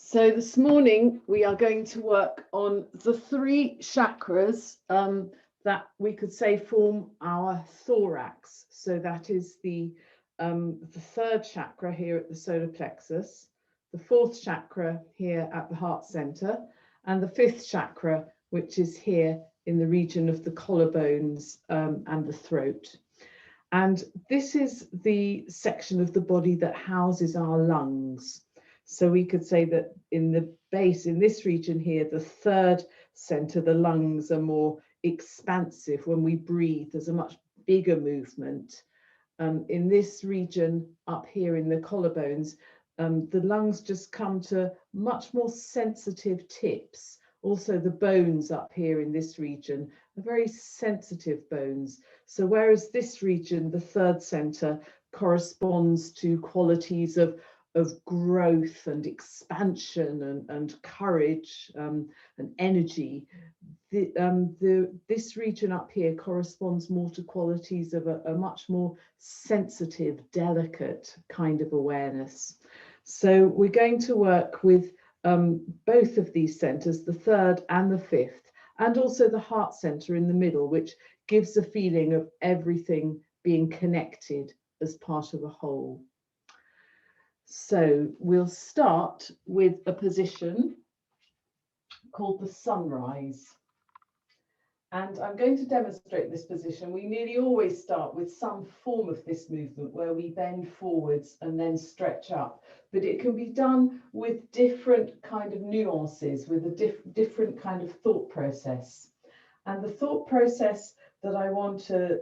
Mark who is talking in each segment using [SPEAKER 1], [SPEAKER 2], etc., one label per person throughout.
[SPEAKER 1] So this morning we are going to work on the three chakras that we could say form our thorax. So that is the third chakra here at the solar plexus, the fourth chakra here at the heart center, and the fifth chakra, which is here in the region of the collarbones and the throat. And this is the section of the body that houses our lungs. So we could say that in the base, in this region here, the third center, the lungs are more expansive. When we breathe, there's a much bigger movement. In this region up here in the collarbones, the lungs just come to much more sensitive tips. Also, the bones up here in this region are very sensitive bones. So whereas this region, the third center, corresponds to qualities of growth and expansion and courage and energy, this region up here corresponds more to qualities of a much more sensitive, delicate kind of awareness. So we're going to work with both of these centers, the third and the fifth, and also the heart center in the middle, which gives a feeling of everything being connected as part of a whole. So we'll start with a position called the sunrise. And I'm going to demonstrate this position. We nearly always start with some form of this movement where we bend forwards and then stretch up. But it can be done with different kind of nuances, with a different kind of thought process. And the thought process that I want to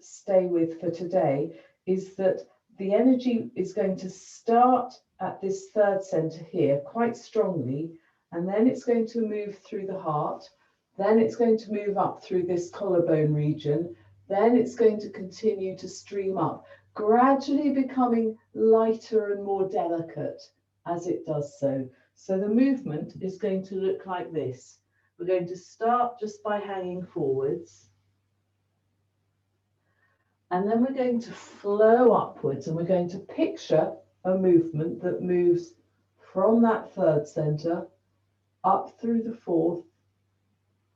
[SPEAKER 1] stay with for today is that the energy is going to start at this third center here quite strongly, and then it's going to move through the heart, then it's going to move up through this collarbone region, then it's going to continue to stream up, gradually becoming lighter and more delicate as it does so. So the movement is going to look like this. We're going to start just by hanging forwards. And then we're going to flow upwards, and we're going to picture a movement that moves from that third center up through the fourth,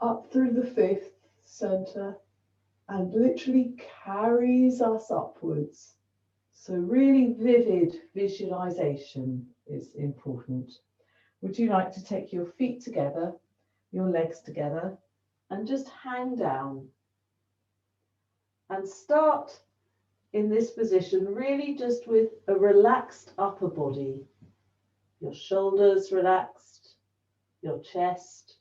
[SPEAKER 1] up through the fifth center, and literally carries us upwards. So really vivid visualization is important. Would you like to take your feet together, your legs together, and just hang down? And start in this position really just with a relaxed upper body. Your shoulders relaxed, your chest,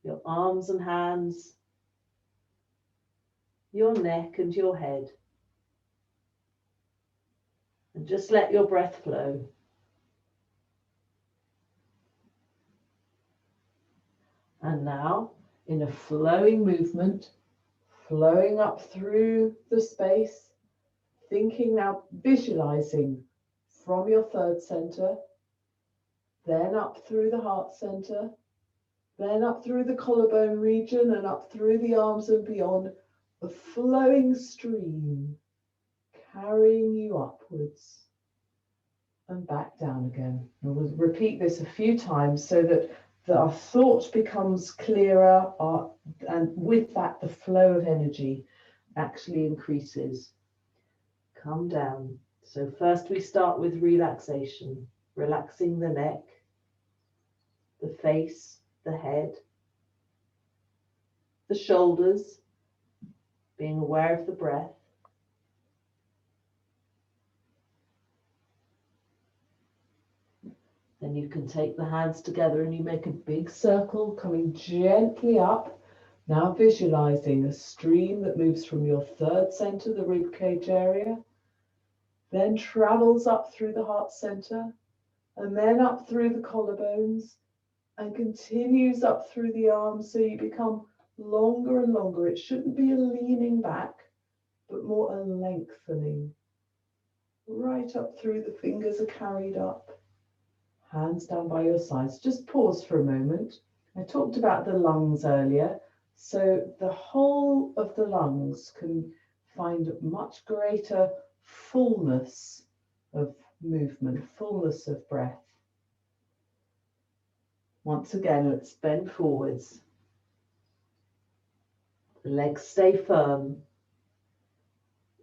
[SPEAKER 1] your arms and hands, your neck and your head. And just let your breath flow. And now, in a flowing movement, flowing up through the space, thinking now, visualizing from your third center, then up through the heart center, then up through the collarbone region and up through the arms and beyond, a flowing stream carrying you upwards and back down again. And we'll repeat this a few times so that our thought becomes clearer, and with that the flow of energy actually increases. Come down. So first we start with relaxation, relaxing the neck, the face, the head, the shoulders, being aware of the breath. Then you can take the hands together and you make a big circle coming gently up. Now visualizing a stream that moves from your third center, the ribcage area, then travels up through the heart center, and then up through the collarbones, and continues up through the arms so you become longer and longer. It shouldn't be a leaning back, but more a lengthening. Right up through the fingers are carried up. Hands down by your sides. Just pause for a moment. I talked about the lungs earlier. So the whole of the lungs can find much greater fullness of movement, fullness of breath. Once again, let's bend forwards. The legs stay firm.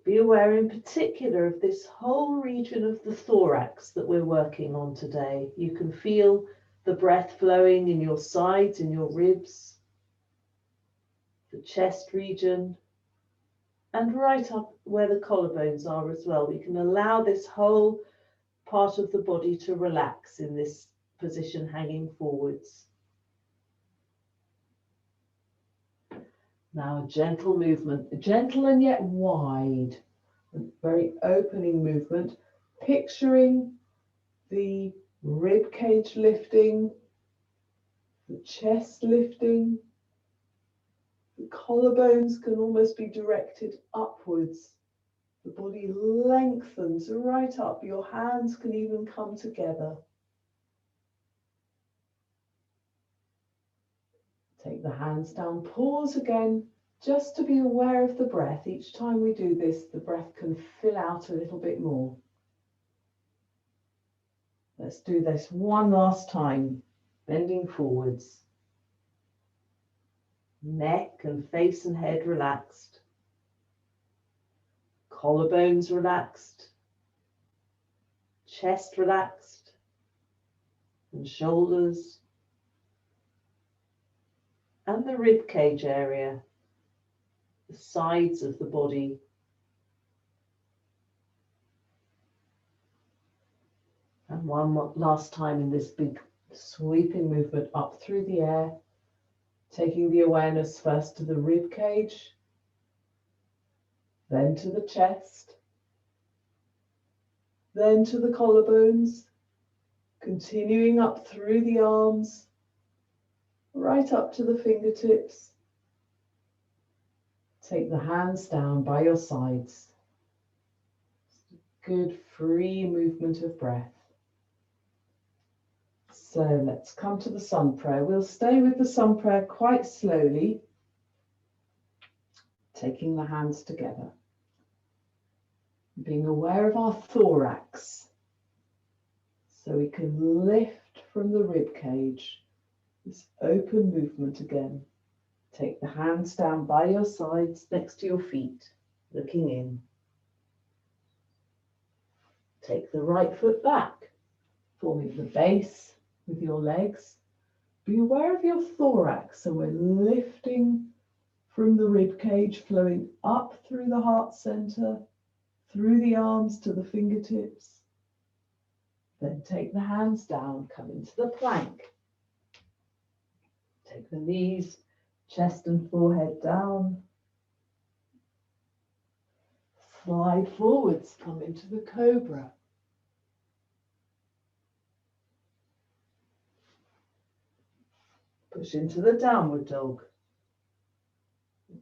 [SPEAKER 1] Be aware in particular of this whole region of the thorax that we're working on today. You can feel the breath flowing in your sides, in your ribs, the chest region, and right up where the collarbones are as well. We can allow this whole part of the body to relax in this position, hanging forwards. Now a gentle movement, gentle and yet wide, a very opening movement, picturing the rib cage lifting, the chest lifting, the collarbones can almost be directed upwards. The body lengthens right up, your hands can even come together. Take the hands down, pause again, just to be aware of the breath. Each time we do this, the breath can fill out a little bit more. Let's do this one last time, bending forwards. Neck and face and head relaxed. Collarbones relaxed. Chest relaxed. And shoulders. And the rib cage area, the sides of the body. And one last time in this big sweeping movement up through the air, taking the awareness first to the rib cage, then to the chest, then to the collarbones, continuing up through the arms, right up to the fingertips. Take the hands down by your sides. Good free movement of breath. So let's come to the sun prayer. We'll stay with the sun prayer quite slowly, taking the hands together. Being aware of our thorax, so we can lift from the rib cage. This open movement again. Take the hands down by your sides next to your feet, looking in. Take the right foot back, forming the base with your legs. Be aware of your thorax, so we're lifting from the rib cage, flowing up through the heart center, through the arms to the fingertips. Then take the hands down, come into the plank. Take the knees, chest and forehead down. Slide forwards, come into the cobra. Push into the downward dog.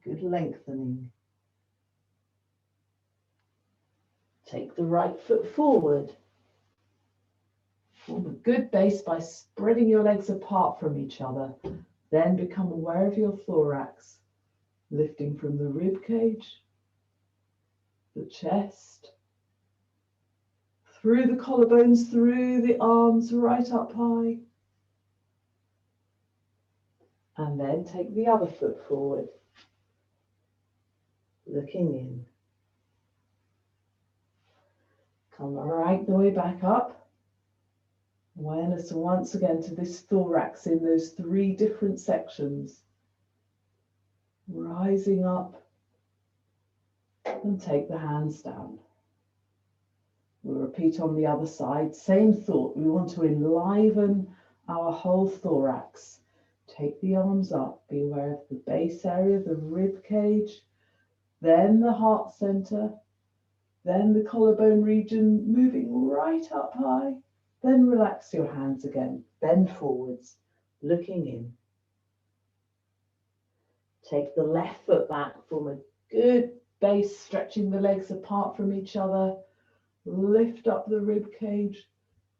[SPEAKER 1] Good lengthening. Take the right foot forward. Form a good base by spreading your legs apart from each other. Then become aware of your thorax, lifting from the rib cage, the chest, through the collarbones, through the arms, right up high. And then take the other foot forward, looking in. Come right the way back up. Awareness once again to this thorax in those three different sections. Rising up and take the hands down. We'll repeat on the other side. Same thought. We want to enliven our whole thorax. Take the arms up. Be aware of the base area, the rib cage, then the heart center, then the collarbone region, moving right up high. Then relax your hands again. Bend forwards, looking in. Take the left foot back, form a good base, stretching the legs apart from each other. Lift up the rib cage,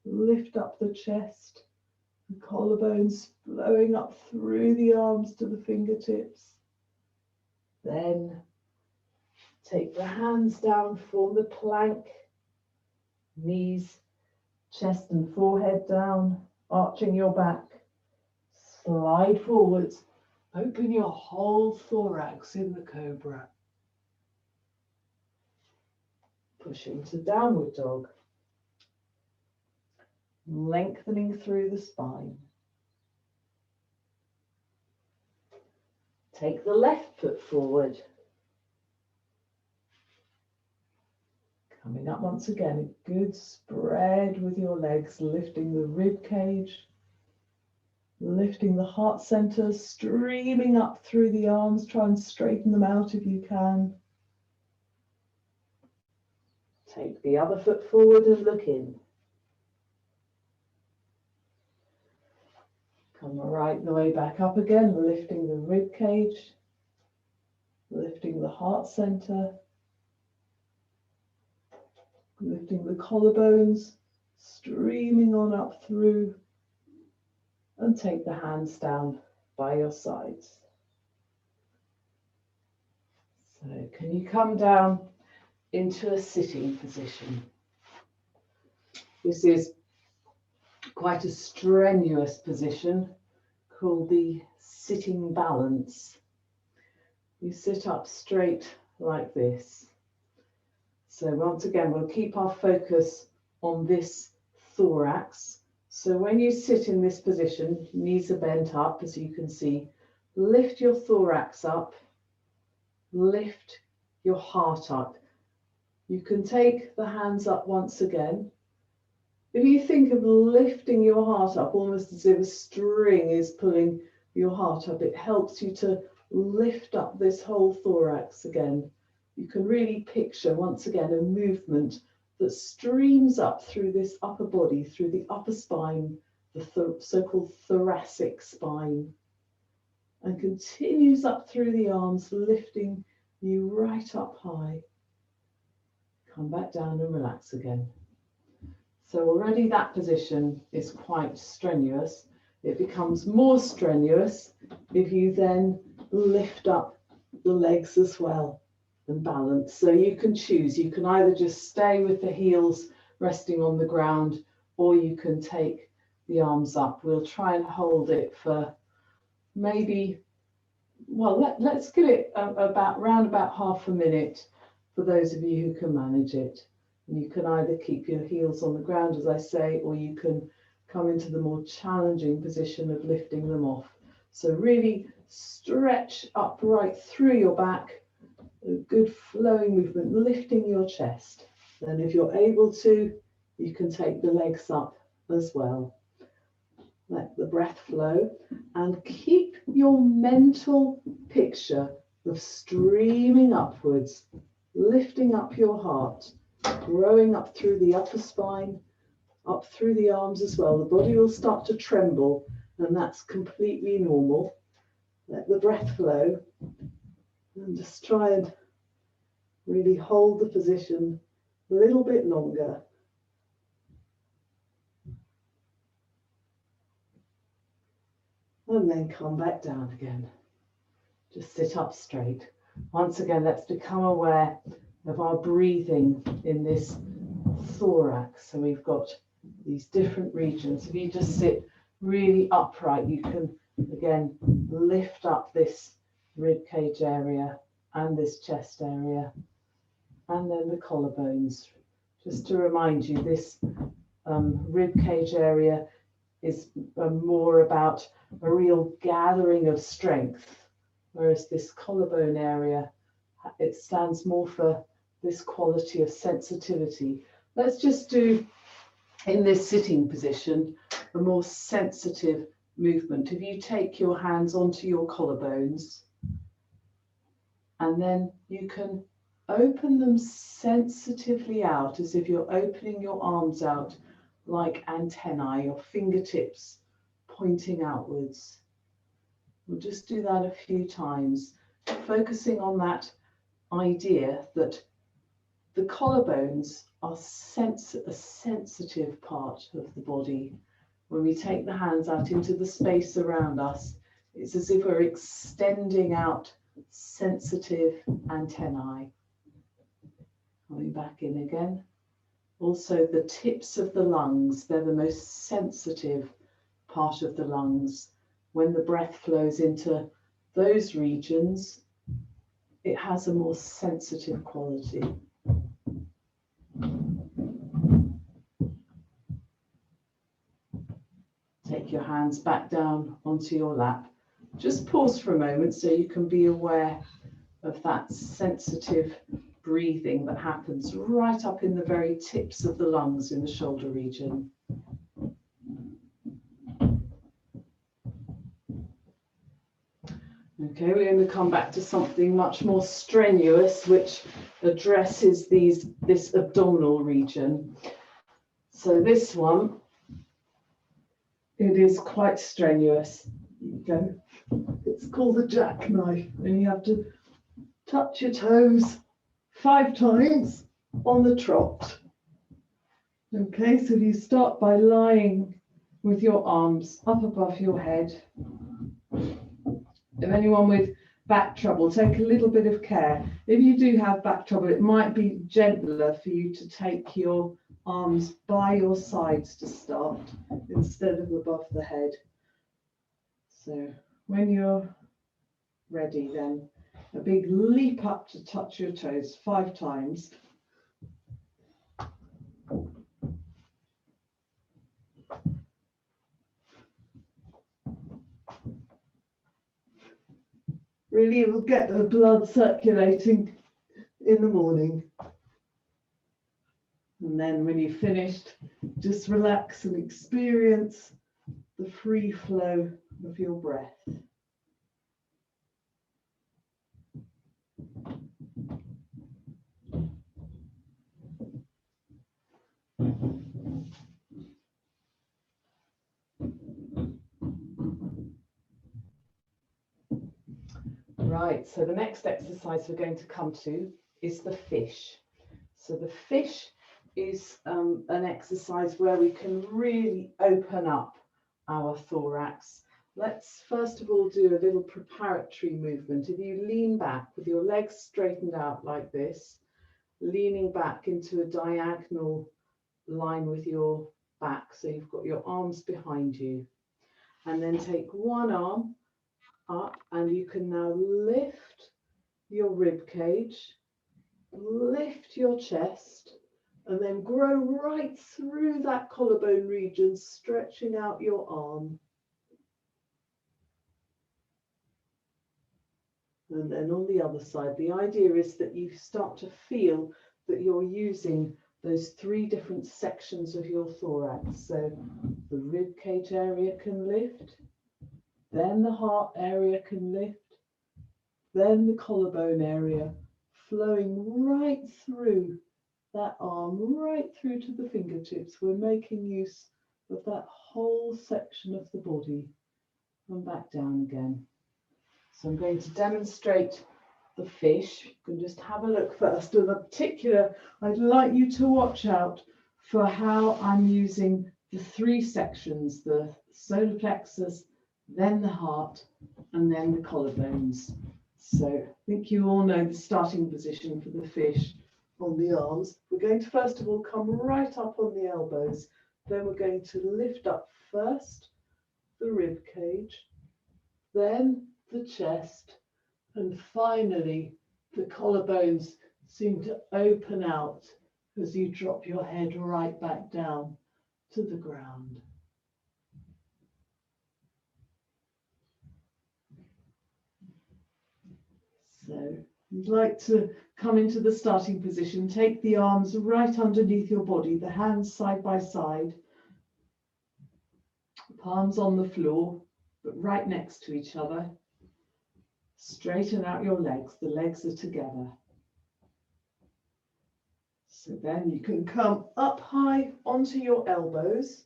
[SPEAKER 1] lift up the chest, the collarbones flowing up through the arms to the fingertips. Then take the hands down, form the plank, knees, chest and forehead down, arching your back. Slide forwards. Open your whole thorax in the cobra. Push into downward dog. Lengthening through the spine. Take the left foot forward. Coming up once again, a good spread with your legs, lifting the rib cage, lifting the heart center, streaming up through the arms. Try and straighten them out if you can. Take the other foot forward and look in. Come right the way back up again, lifting the rib cage, lifting the heart center, lifting the collarbones, streaming on up through, and take the hands down by your sides. So can you come down into a sitting position? This is quite a strenuous position called the sitting balance. You sit up straight like this. So once again, we'll keep our focus on this thorax. So when you sit in this position, knees are bent up, as you can see, lift your thorax up, lift your heart up. You can take the hands up once again. If you think of lifting your heart up almost as if a string is pulling your heart up, it helps you to lift up this whole thorax again. You can really picture once again a movement that streams up through this upper body, through the upper spine, the so-called thoracic spine, and continues up through the arms, lifting you right up high. Come back down and relax again. So already that position is quite strenuous. It becomes more strenuous if you then lift up the legs as well and balance. So you can choose. You can either just stay with the heels resting on the ground, or you can take the arms up. We'll try and hold it for maybe, well, let's give it around about half a minute for those of you who can manage it. And you can either keep your heels on the ground, as I say, or you can come into the more challenging position of lifting them off. So really stretch up right through your back, a good flowing movement, lifting your chest. And if you're able to, you can take the legs up as well. Let the breath flow and keep your mental picture of streaming upwards, lifting up your heart, growing up through the upper spine, up through the arms as well. The body will start to tremble, and that's completely normal. Let the breath flow and just try and really hold the position a little bit longer. And then come back down again. Just sit up straight. Once again, let's become aware of our breathing in this thorax. So we've got these different regions. If you just sit really upright, you can again lift up this rib cage area and this chest area, and then the collarbones. Just to remind you, this rib cage area is more about a real gathering of strength, whereas this collarbone area, it stands more for this quality of sensitivity. Let's just do, in this sitting position, a more sensitive movement. If you take your hands onto your collarbones, and then you can open them sensitively out, as if you're opening your arms out like antennae, your fingertips pointing outwards. We'll just do that a few times, focusing on that idea that the collarbones are a sensitive part of the body. When we take the hands out into the space around us, it's as if we're extending out sensitive antennae. Coming back in again. Also, the tips of the lungs, they're the most sensitive part of the lungs. when the breath flows into those regions, it has a more sensitive quality. Take your hands back down onto your lap. Just pause for a moment so you can be aware of that sensitive breathing that happens right up in the very tips of the lungs in the shoulder region. Okay, we're going to come back to something much more strenuous, which addresses this abdominal region. So this one, it is quite strenuous. Go. It's called the jackknife, and you have to touch your toes 5 times on the trot. Okay, so you start by lying with your arms up above your head. If anyone with back trouble, take a little bit of care. If you do have back trouble, it might be gentler for you to take your arms by your sides to start instead of above the head. So when you're ready, then a big leap up to touch your toes 5 times. Really, it will get the blood circulating in the morning. And then when you've finished, just relax and experience the free flow of your breath. Right, so the next exercise we're going to come to is the fish. So the fish is an exercise where we can really open up our thorax. Let's first of all do a little preparatory movement. If you lean back with your legs straightened out like this, leaning back into a diagonal line with your back, so you've got your arms behind you, and then take one arm up, and you can now lift your rib cage, lift your chest, and then grow right through that collarbone region, stretching out your arm. And then on the other side, the idea is that you start to feel that you're using those 3 different sections of your thorax. So the rib cage area can lift, then the heart area can lift, then the collarbone area, flowing right through that arm, right through to the fingertips. We're making use of that whole section of the body, and back down again. So I'm going to demonstrate the fish. You can just have a look first. In particular, I'd like you to watch out for how I'm using the 3 sections, the solar plexus, then the heart, and then the collarbones. So I think you all know the starting position for the fish on the arms. We're going to first of all come right up on the elbows. Then we're going to lift up first the rib cage, then the chest, and finally the collarbones seem to open out as you drop your head right back down to the ground. So you'd like to come into the starting position, take the arms right underneath your body, the hands side by side, palms on the floor, but right next to each other. Straighten out your legs, the legs are together. So then you can come up high onto your elbows,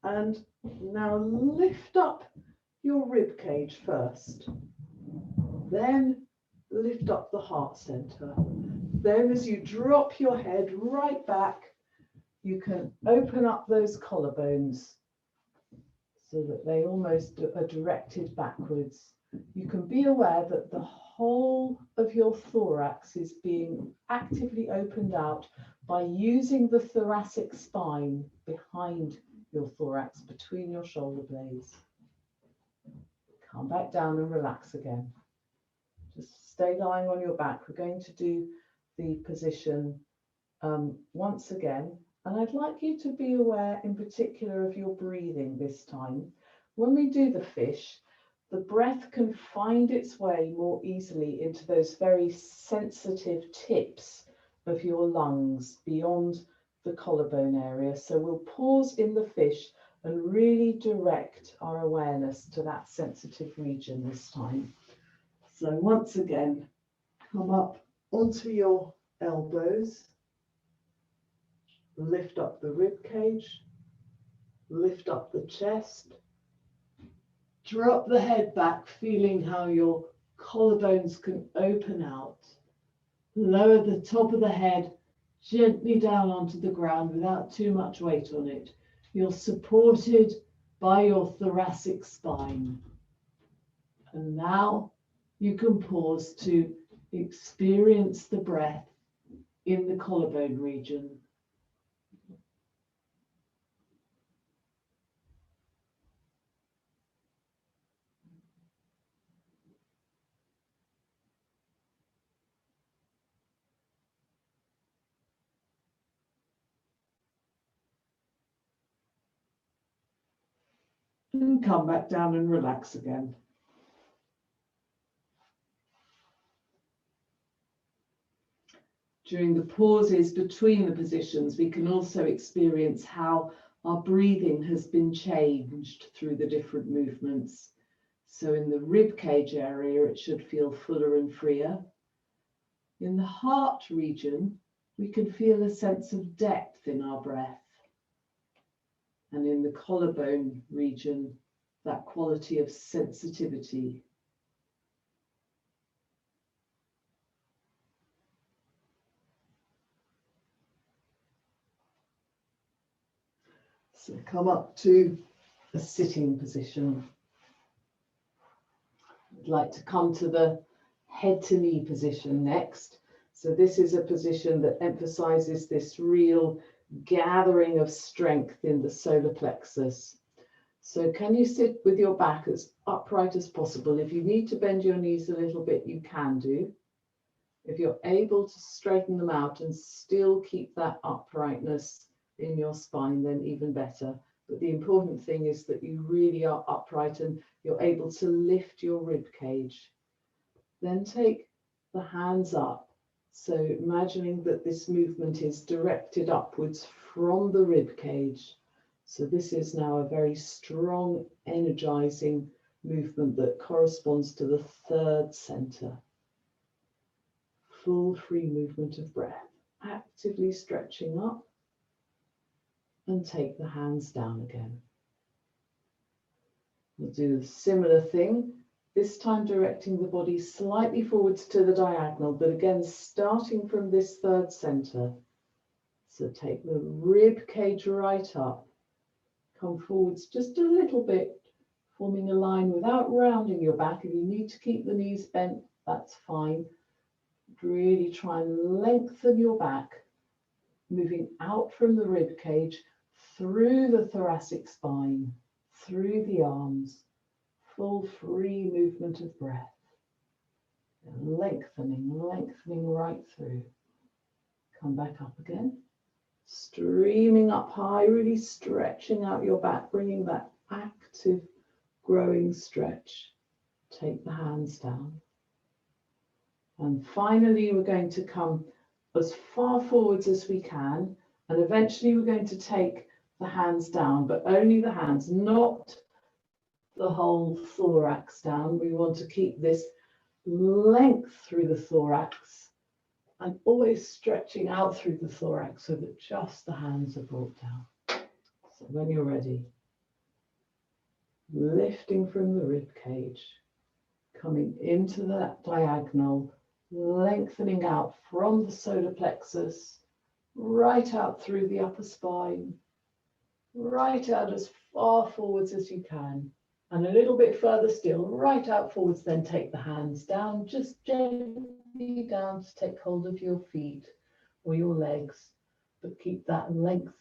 [SPEAKER 1] and now lift up your rib cage first. Then lift up the heart center. Then as you drop your head right back, you can open up those collarbones so that they almost are directed backwards. You can be aware that the whole of your thorax is being actively opened out by using the thoracic spine behind your thorax, between your shoulder blades. Come back down and relax again. Just stay lying on your back. We're going to do the position once again. And I'd like you to be aware in particular of your breathing this time. When we do the fish, the breath can find its way more easily into those very sensitive tips of your lungs beyond the collarbone area. So we'll pause in the fish and really direct our awareness to that sensitive region this time. So once again, come up onto your elbows, lift up the rib cage, lift up the chest, drop the head back, feeling how your collarbones can open out. Lower the top of the head gently down onto the ground without too much weight on it. You're supported by your thoracic spine. And now you can pause to experience the breath in the collarbone region. And come back down and relax again. During the pauses between the positions, we can also experience how our breathing has been changed through the different movements. So in the rib cage area, it should feel fuller and freer. In the heart region, we can feel a sense of depth in our breath. And in the collarbone region, that quality of sensitivity. So come up to a sitting position. I'd like to come to the head to knee position next. So this is a position that emphasizes this real gathering of strength in the solar plexus. So can you sit with your back as upright as possible? If you need to bend your knees a little bit, you can do. If you're able to straighten them out and still keep that uprightness in your spine, then even better. But the important thing is that you really are upright and you're able to lift your rib cage. Then take the hands up. So imagining that this movement is directed upwards from the rib cage. So this is now a very strong, energizing movement that corresponds to the third center. Full free movement of breath, actively stretching up, and take the hands down again. We'll do a similar thing, this time directing the body slightly forwards to the diagonal, but again starting from this third center. So take the rib cage right up, come forwards just a little bit, forming a line without rounding your back. If you need to keep the knees bent, that's fine. Really try and lengthen your back, moving out from the rib cage, through the thoracic spine, through the arms, full free movement of breath. Lengthening right through. Come back up again. Streaming up high, really stretching out your back, bringing that active, growing stretch. Take the hands down. And finally, we're going to come as far forwards as we can. And eventually we're going to take the hands down, but only the hands, not the whole thorax down. We want to keep this length through the thorax and always stretching out through the thorax so that just the hands are brought down. So when you're ready, lifting from the rib cage, coming into that diagonal, lengthening out from the solar plexus, right out through the upper spine, right out as far forwards as you can, and a little bit further still, right out forwards. Then take the hands down, just gently down to take hold of your feet or your legs, but keep that length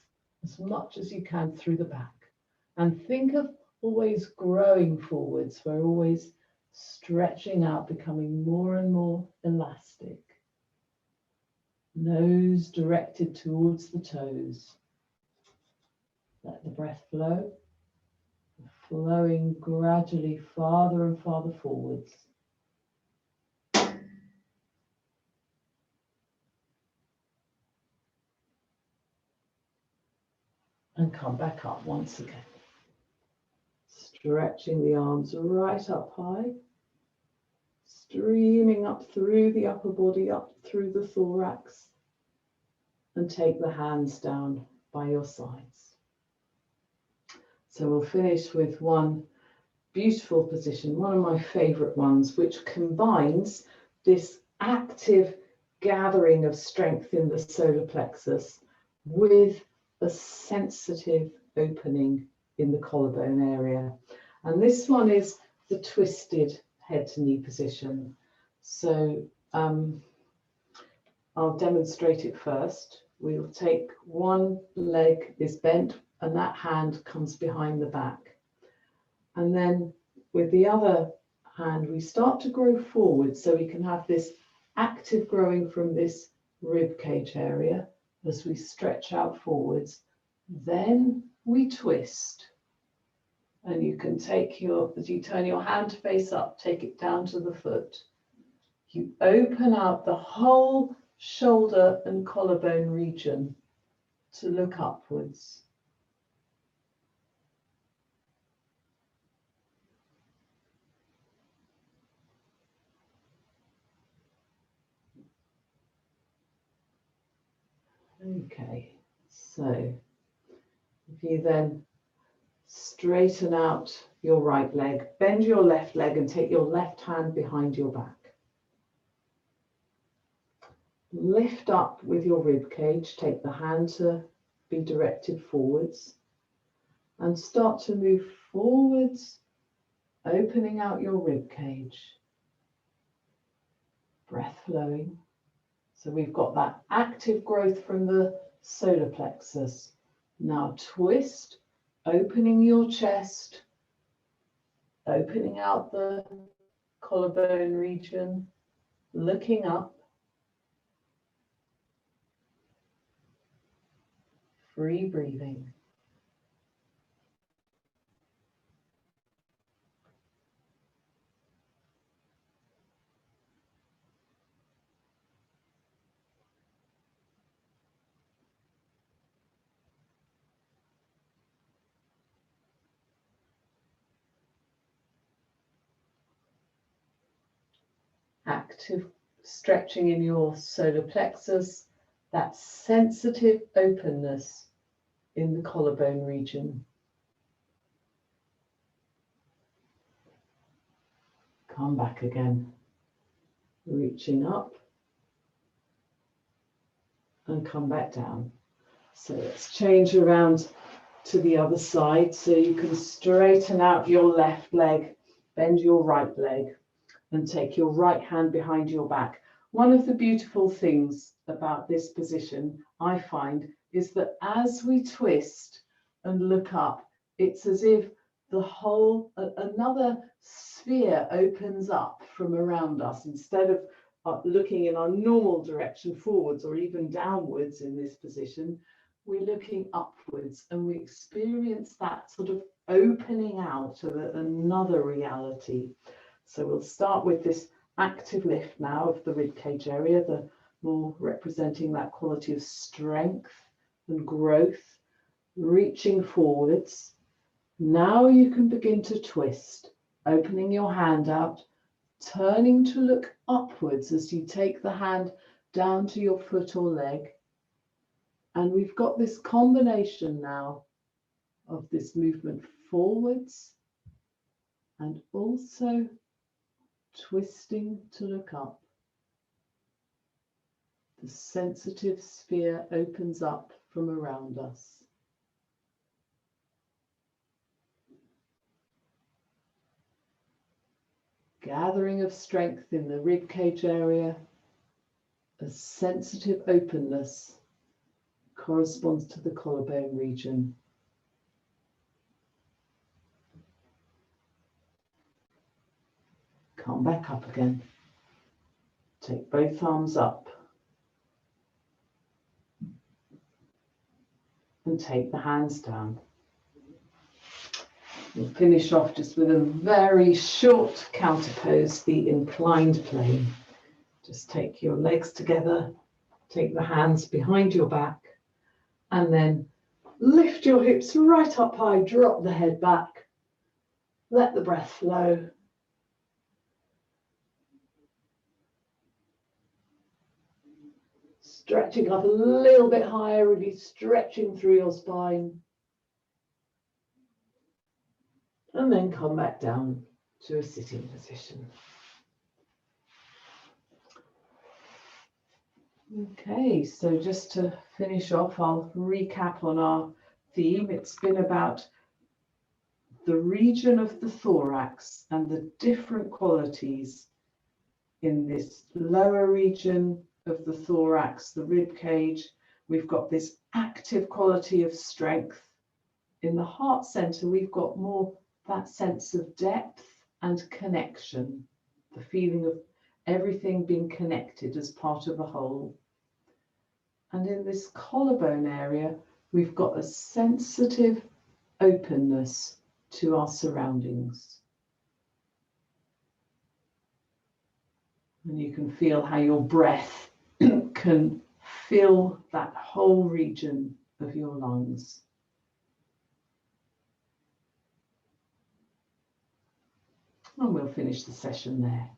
[SPEAKER 1] as much as you can through the back. And think of always growing forwards. We're always stretching out, becoming more and more elastic. Nose directed towards the toes. Let the breath flow, flowing gradually farther and farther forwards. And come back up once again. Stretching the arms right up high, streaming up through the upper body, up through the thorax, and take the hands down by your sides. So we'll finish with one beautiful position, one of my favorite ones, which combines this active gathering of strength in the solar plexus with a sensitive opening in the collarbone area. And this one is the twisted head to knee position. So I'll demonstrate it first. We'll take one leg is bent and that hand comes behind the back. And then with the other hand, we start to grow forward so we can have this active growing from this rib cage area as we stretch out forwards. Then we twist. And you can take as you turn your hand face up, take it down to the foot. You open out the whole shoulder and collarbone region to look upwards. Okay, so if you then straighten out your right leg, bend your left leg and take your left hand behind your back. Lift up with your rib cage, take the hand to be directed forwards and start to move forwards, opening out your rib cage. Breath flowing. So we've got that active growth from the solar plexus. Now twist, opening your chest, opening out the collarbone region, looking up. Free breathing. Active stretching in your solar plexus, that sensitive openness in the collarbone region. Come back again, reaching up and come back down. So let's change around to the other side so you can straighten out your left leg, bend your right leg and take your right hand behind your back. One of the beautiful things about this position, I find, is that as we twist and look up, it's as if the whole, another sphere opens up from around us. Instead of looking in our normal direction forwards or even downwards in this position, we're looking upwards and we experience that sort of opening out of another reality. So we'll start with this active lift now of the ribcage area, the more representing that quality of strength and growth, reaching forwards. Now you can begin to twist, opening your hand out, turning to look upwards as you take the hand down to your foot or leg. And we've got this combination now of this movement forwards and also twisting to look up. The sensitive sphere opens up from around us. Gathering of strength in the ribcage area, a sensitive openness corresponds to the collarbone region. come back up again. Take both arms up. And take the hands down. We'll finish off just with a very short counter pose, the inclined plane. Just take your legs together, take the hands behind your back, and then lift your hips right up high, drop the head back, let the breath flow. Stretching up a little bit higher, really stretching through your spine. And then come back down to a sitting position. Okay, so just to finish off, I'll recap on our theme. It's been about the region of the thorax and the different qualities in this lower region of the thorax, the rib cage. We've got this active quality of strength. In the heart center, we've got more that sense of depth and connection, the feeling of everything being connected as part of a whole. And in this collarbone area, we've got a sensitive openness to our surroundings. And you can feel how your breath can fill that whole region of your lungs. And we'll finish the session there.